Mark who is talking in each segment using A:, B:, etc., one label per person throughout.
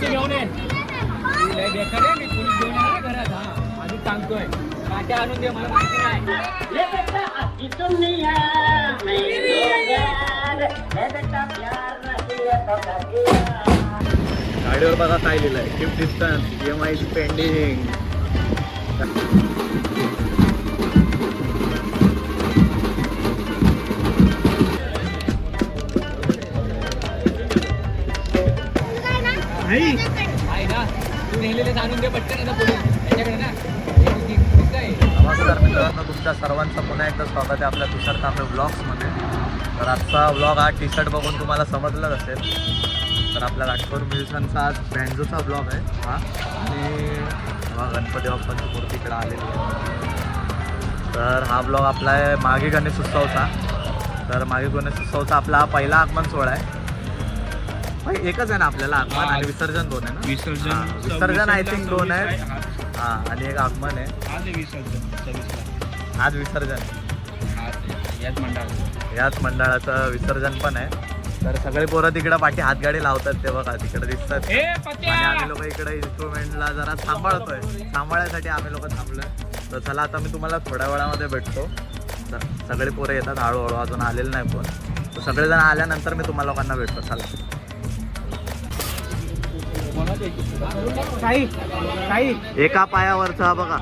A: घेऊन ये. लय बेकार आहे, मी पोलीस घेऊन येणार घरात. हा आधी सांगतोय काट्या आणून दे, मला माहिती नाही.
B: गाडीवर बघा काय लिहिलंय, गिफ्ट डिस्टन्स EMI पेंडिंग.
A: आहे ना, तू नेलेले आणून दे पटकन आता पोलीस त्याच्याकडे ना.
B: नमस्कार मित्रांनो, तुमच्या सर्वांचं पुन्हा एकदा स्वागत आहे आपल्या तुषार कांबळे ब्लॉग्समध्ये. तर आजचा ब्लॉग हा टी शर्ट बघून तुम्हाला समजलंच असेल. तर आपल्या राजकोट मिल्सनचा आज बँजोचा ब्लॉग आहे हा. आणि गणपती बाप्पांची मूर्ती इकडे आलेली आहे. तर हा ब्लॉग आपला आहे मागे गणेश उत्सवचा. तर मागे गणेश उत्सवचा आपला हा पहिला आगमन सोहळा आहे. एकच आहे ना आपल्याला आगमन आणि विसर्जन दोन आहे ना. विसर्जन आय थिंक दोन आहे. हां, आणि एक आगमन आहे. आज विसर्जन याच मंडळाचं विसर्जन पण आहे. तर सगळे पोरं तिकडे पाठी हातगाडी लावतात ते बघा तिकडे दिसतात. आणि आम्ही लोक इकडे इन्स्ट्रुमेंटला जरा सांभाळण्यासाठी आम्ही लोक थांबलोय. तर चला आता मी तुम्हाला थोड्या वेळामध्ये भेटतो. सगळे पोरं येतात हळूहळू, अजून आलेलं नाही कोण. तर सगळेजण आल्यानंतर मी तुम्हाला लोकांना भेटतो. चला. एका पायावरचा बघा.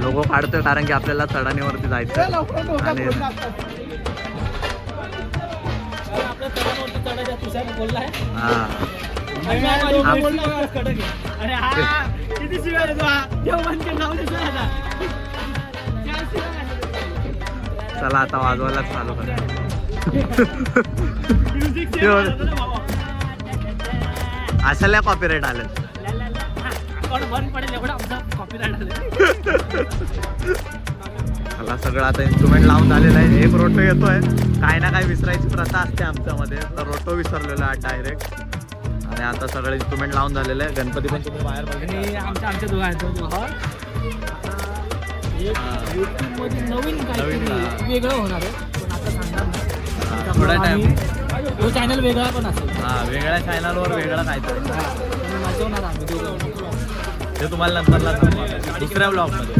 B: लोगो काढतोय कारण की आपल्याला चढणीवरती जायचं आणि चला आता वाजवायलाच चालू करा. अशाला कॉपीराईट आले. चला सगळं आता इन्स्ट्रुमेंट लावून झालेलं आहे. एक रोटो येतोय. काय ना काय विसरायची प्रथा असते आमच्यामध्ये. तर रोटो विसरलेला आहे डायरेक्ट. आणि आता सगळं इन्स्ट्रुमेंट लावून झालेलं आहे. गणपती पण तुम्ही बाहेर बघितले
A: आमच्या यूट्यूबमध्ये नवीन वेगळं होणार आहे. पण आता सांगणार नाही.
B: थोडा टाइम
A: तो चॅनल वेगळा पण असेल.
B: वेगळ्या चॅनलवर वेगळं काहीतरी
A: वाजवणार आम्ही दोघं.
B: ते तुम्हाला नंतरला दुसऱ्या ब्लॉगमध्ये.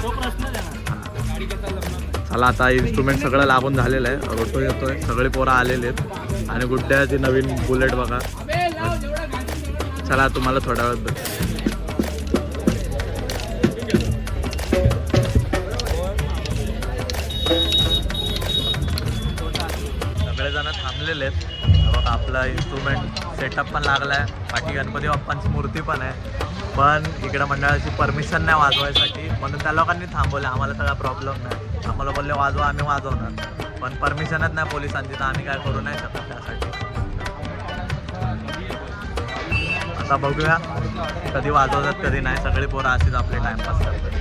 A: तो प्रश्न
B: चला आता इन्स्ट्रुमेंट सगळं लागून झालेलं आहे. रोटो येतोय. सगळे पोरं आलेले आहेत. आणि गुड्ड्याची नवीन बुलेट बघा. चला तुम्हाला थोड्या वेळात भेटतो. सगळेजण थांबलेले आहेत. बघा आपला इन्स्ट्रुमेंट सेटअप पण लागला आहे. पाठी गणपती बाप्पांची मूर्ती पण आहे. पण इकडे मंडळाची परमिशन नाही वाजवायसाठी, म्हणून त्या लोकांनी थांबवलं. आम्हाला सगळा प्रॉब्लेम नाही. आम्हाला बोलले वाजवा, आम्ही वाजवणार. पण परमिशनच नाही पोलिसांची, तर आम्ही काय करू नाही शकत त्यासाठी. आता बघूया कधी वाजवतात कधी नाही. सगळे पोरं असेच आपले टाइमपास करतात.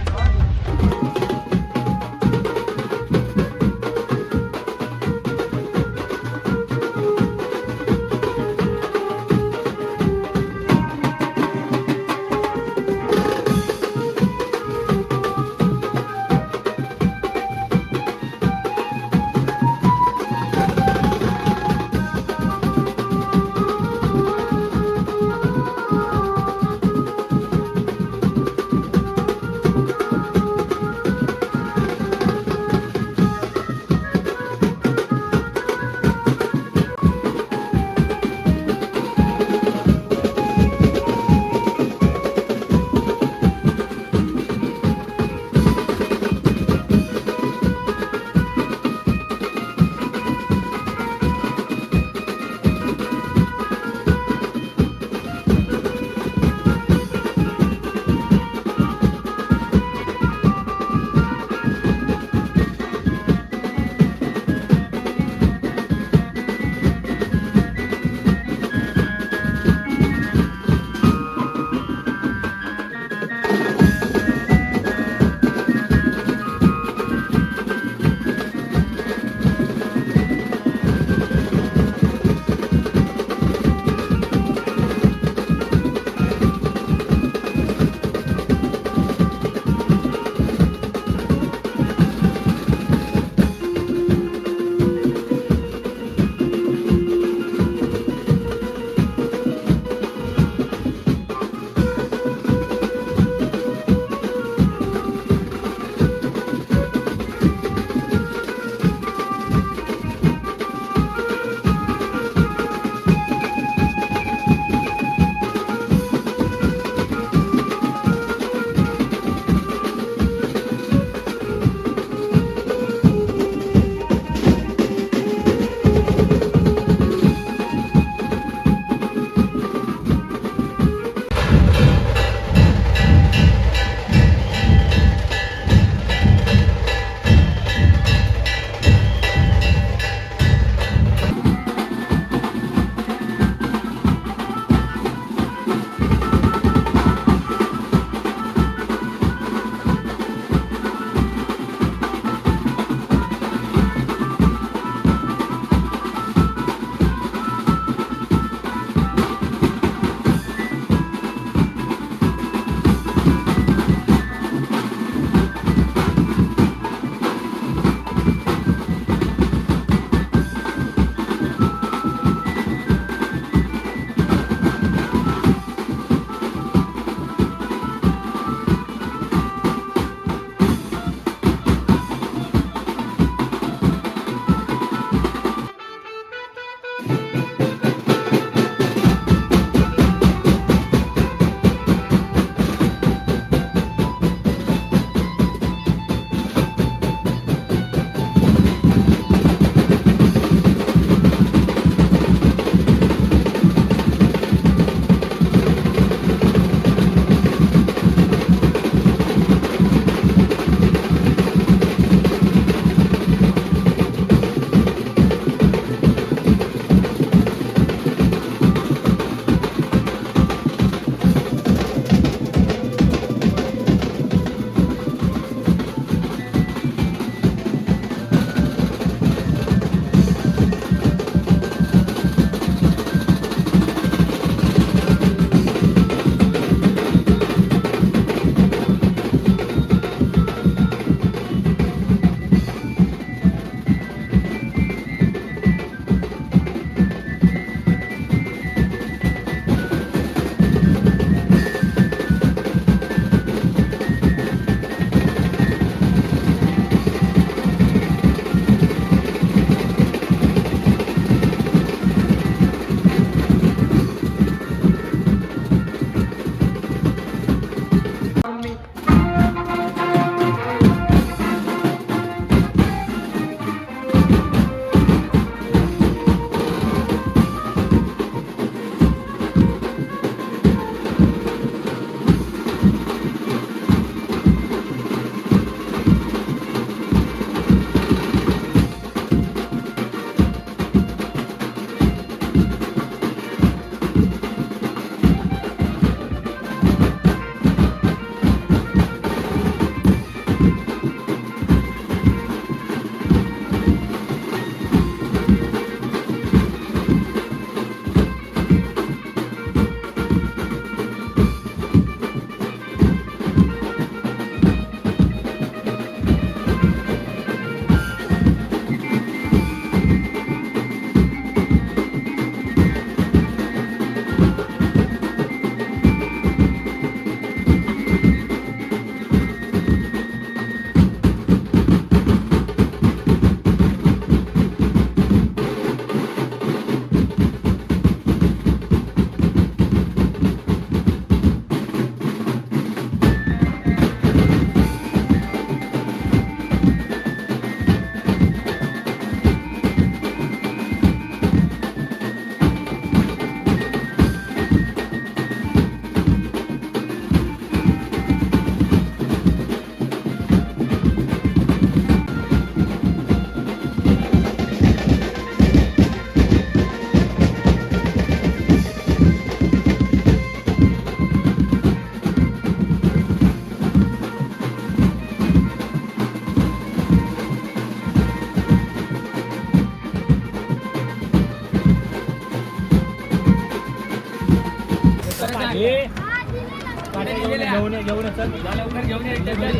A: घेऊन ये चल लवकर घेऊन ये डबल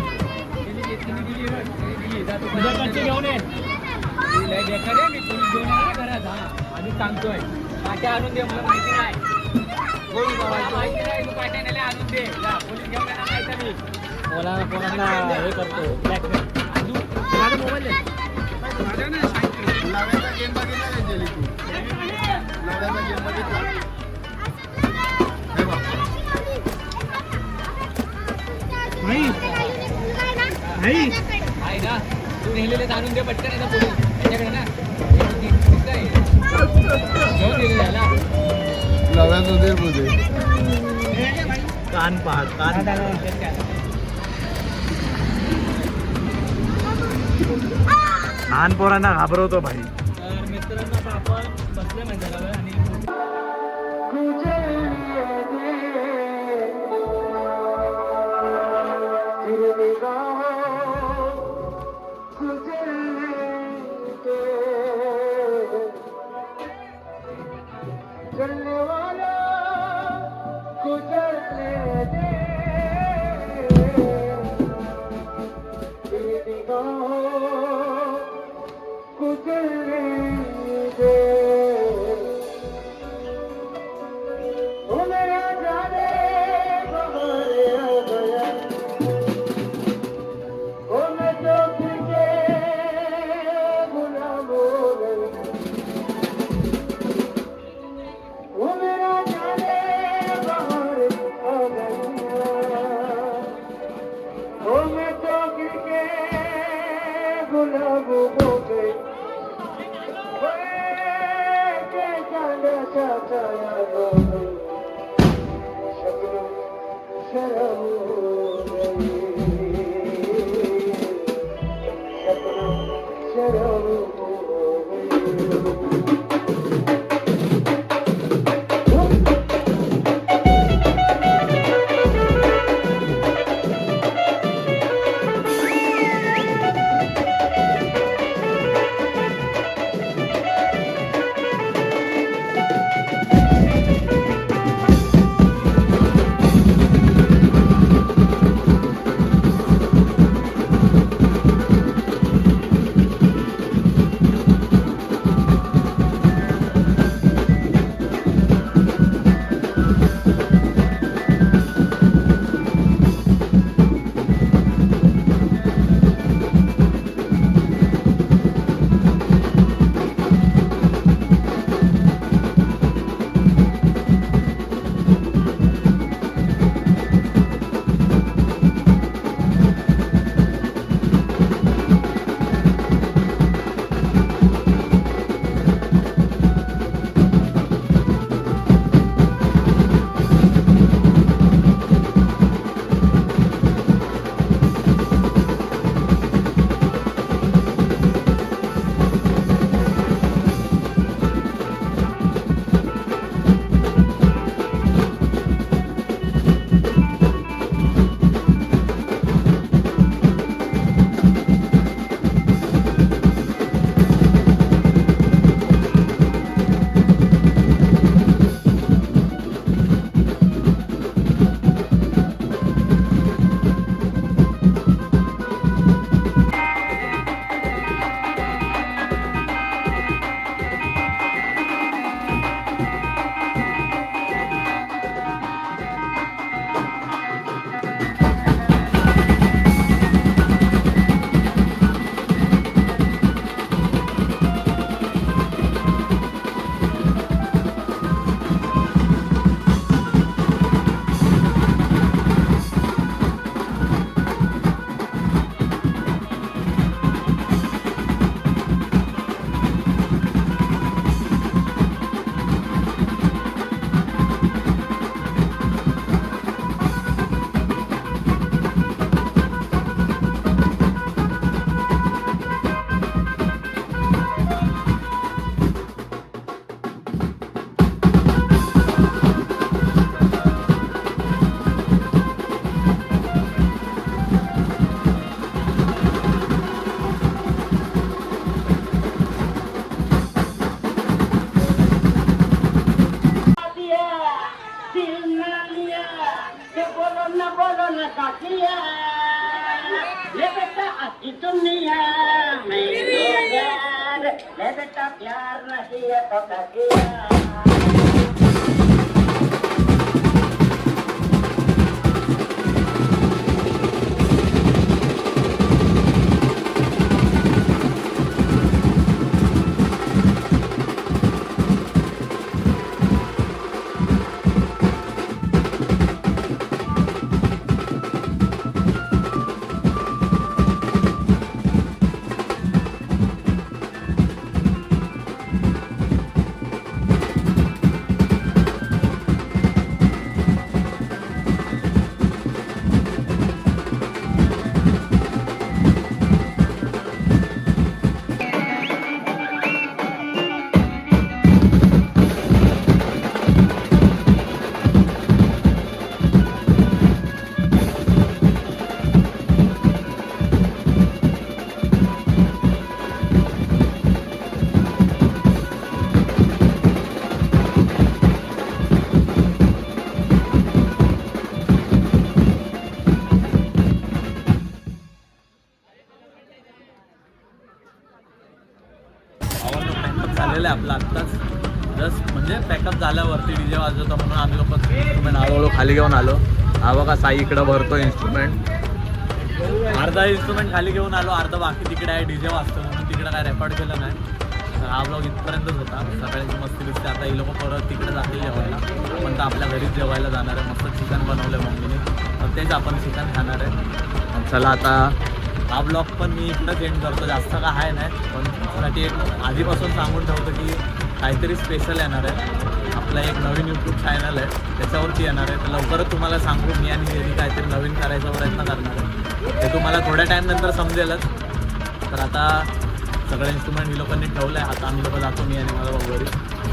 A: दिली तुझ्याकडची घेऊन ये लय बेकार आहे मी पोलीस घेऊन येणार ना घरात हा आधी सांगतोय काट्या आणून दे मला माहिती नाही मला माहिती नाही तू काट्या नेल्या आणून दे जा पोलीस घेऊन येणार नाही तर मी कोणाला हे करतो ब्लॅकमेल माझा मोबाईल आहे
C: लावायचा गेम बघितला का जेली तू लावायचा गेम बघितला हे बघ
A: आहे ना तू नेलेले आणून दे पटकन येतं पोलीस त्याच्याकडे ना घेऊन दिलेला आहे ना
C: लावायचं दे बोलते
B: कान पहा कान लहान पोरांना घाबरवतो भाई.
A: तर मित्रांनो आता आपण बसले मैदानावर आणि
D: कि दुनिया में दो यार ले बेटा प्यार नहीं है तो क्या किया
B: झालेलं आहे आपलं आत्ताच जस्ट म्हणजे पॅकअप झाल्यावरती डीजे वाजवतो म्हणून आम्ही लोक इन्स्ट्रुमेंट हळूहळू खाली घेऊन आलो. हा बघा साई इकडं भरतो इन्स्ट्रुमेंट. अर्धा इन्स्ट्रुमेंट खाली घेऊन आलो, अर्धा बाकी तिकडे आहे डीजे वाजतो म्हणून तिकडे काय रेकॉर्ड केलं नाही. तर हा ब्लॉग इथपर्यंतच होता. सकाळची मस्ती दिसते. आता ही लोक परत तिकडे जातील जेवायला. पण तर आपल्या घरीच जेवायला जाणार आहे. मस्त चिकन बनवलं आहे मम्मीने, तर तेच आपण चिकन खाणार आहे. चला आता हा ब्लॉग पण मी इकडंच एंड करतो. जास्त काय आहे नाही, पण त्यासाठी एक आधीपासून सांगून ठेवतो की काहीतरी स्पेशल येणार आहे. आपला एक नवीन यूट्यूब चॅनल आहे, त्याच्यावरती येणार आहे. तर लवकरच तुम्हाला सांगू मी आणि मी काहीतरी नवीन करायचा प्रयत्न करणार आहे. ते तुम्हाला थोड्या टाईम नंतर समजेलच. तर आता सगळे इन्स्ट्रुमेंट ही लोकांनी ठेवलं आहे. आता आम्ही लोक जातो, मी आणि मला भाऊ घरी.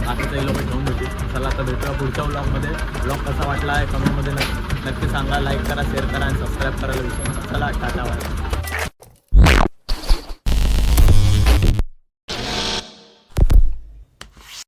B: बाकीचं ही लोक ठेवून देतील. चला आता भेटूया पुढच्या ब्लॉगमध्ये. ब्लॉग कसा वाटला आहे कमेंटमध्ये नक्की सांगा. लाईक करा, शेअर करा आणि सबस्क्राईब करायला विसरू नका. चला टाटा बाय.